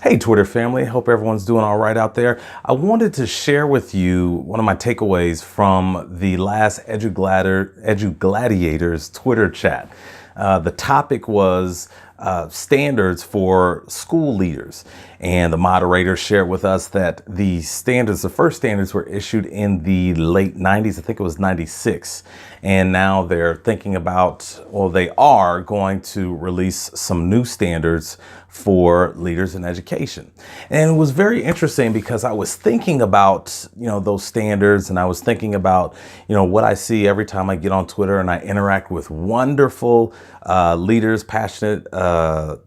Hey Twitter family, hope everyone's doing all right out there. I wanted to share with you one of my takeaways from the last EduGladiators Twitter chat. The topic was standards for school leaders. And the moderator shared with us that the first standards were issued in the late 90s. I think it was 96. And now they're thinking about, well, they are going to release some new standards for leaders in education. And it was very interesting because I was thinking about, those standards, and I was thinking about, what I see every time I get on Twitter and I interact with wonderful leaders, passionate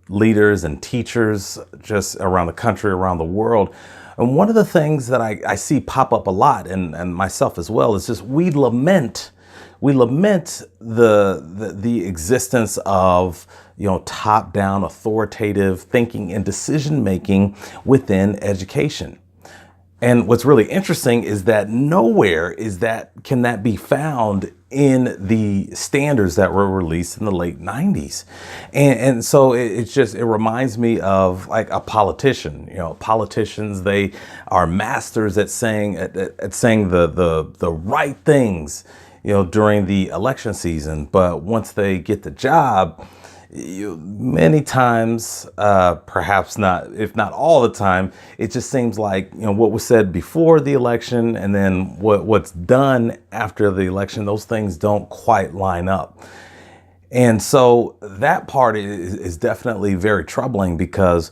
leaders and teachers just around the country, around the world. And one of the things that I see pop up a lot, and myself as well, is just we lament the existence of top-down authoritative thinking and decision-making within education. And what's really interesting is that nowhere can that be found in the standards that were released in the late 90s. And so it reminds me of like a politician. Politicians, they are masters at saying the right things during the election season, but once they get the job, many times, perhaps not, if not all the time, it just seems like what was said before the election and then what's done after the election, those things don't quite line up. And so that part is definitely very troubling, because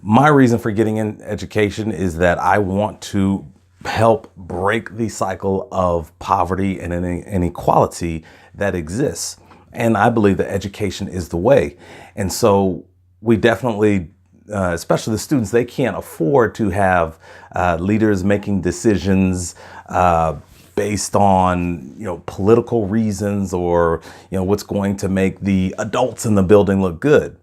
my reason for getting in education is that I want to help break the cycle of poverty and inequality that exists. And I believe that education is the way. And so we definitely, especially the students, they can't afford to have leaders making decisions based on, political reasons or, what's going to make the adults in the building look good.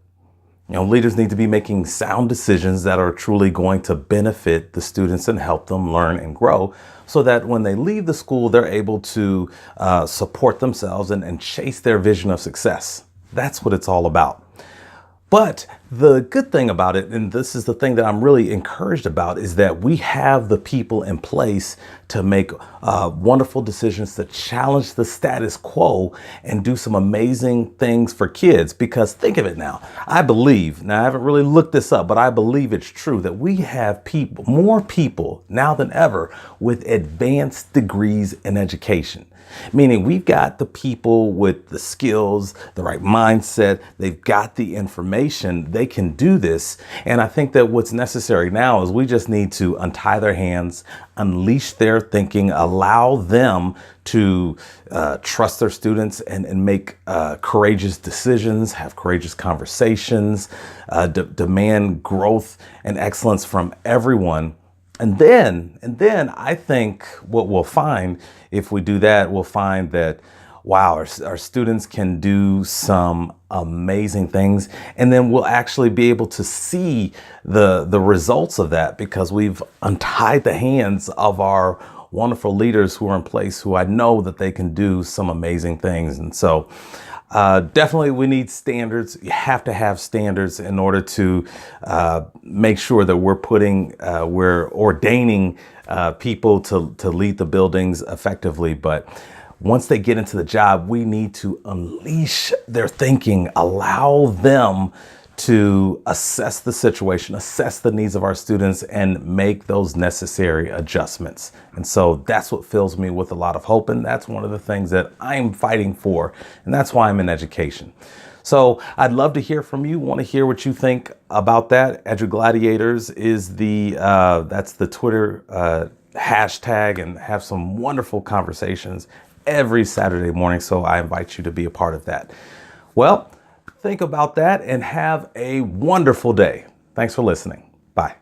Leaders need to be making sound decisions that are truly going to benefit the students and help them learn and grow, so that when they leave the school, they're able to support themselves and chase their vision of success. That's what it's all about. But the good thing about it, and this is the thing that I'm really encouraged about, is that we have the people in place to make wonderful decisions to challenge the status quo and do some amazing things for kids. Because think of it now, I haven't really looked this up, but I believe it's true that we have more people now than ever with advanced degrees in education. Meaning we've got the people with the skills, the right mindset, they've got the information, they can do this. And I think that what's necessary now is we just need to untie their hands, unleash their thinking, allow them to trust their students and make courageous decisions, have courageous conversations, demand growth and excellence from everyone. And then I think what we'll find, if we do that, we'll find that, wow, our students can do some amazing things. And then we'll actually be able to see the results of that, because we've untied the hands of our wonderful leaders who are in place, who I know that they can do some amazing things. And so definitely we need standards. You have to have standards in order to make sure that we're ordaining people to lead the buildings effectively. But once they get into the job, we need to unleash their thinking, allow them to assess the situation, assess the needs of our students, and make those necessary adjustments. And so that's what fills me with a lot of hope. And that's one of the things that I'm fighting for. And that's why I'm in education. So I'd love to hear from you. Want to hear what you think about that. EduGladiators is that's the Twitter hashtag, and have some wonderful conversations every Saturday morning. So I invite you to be a part of that. Well, think about that and have a wonderful day. Thanks for listening. Bye.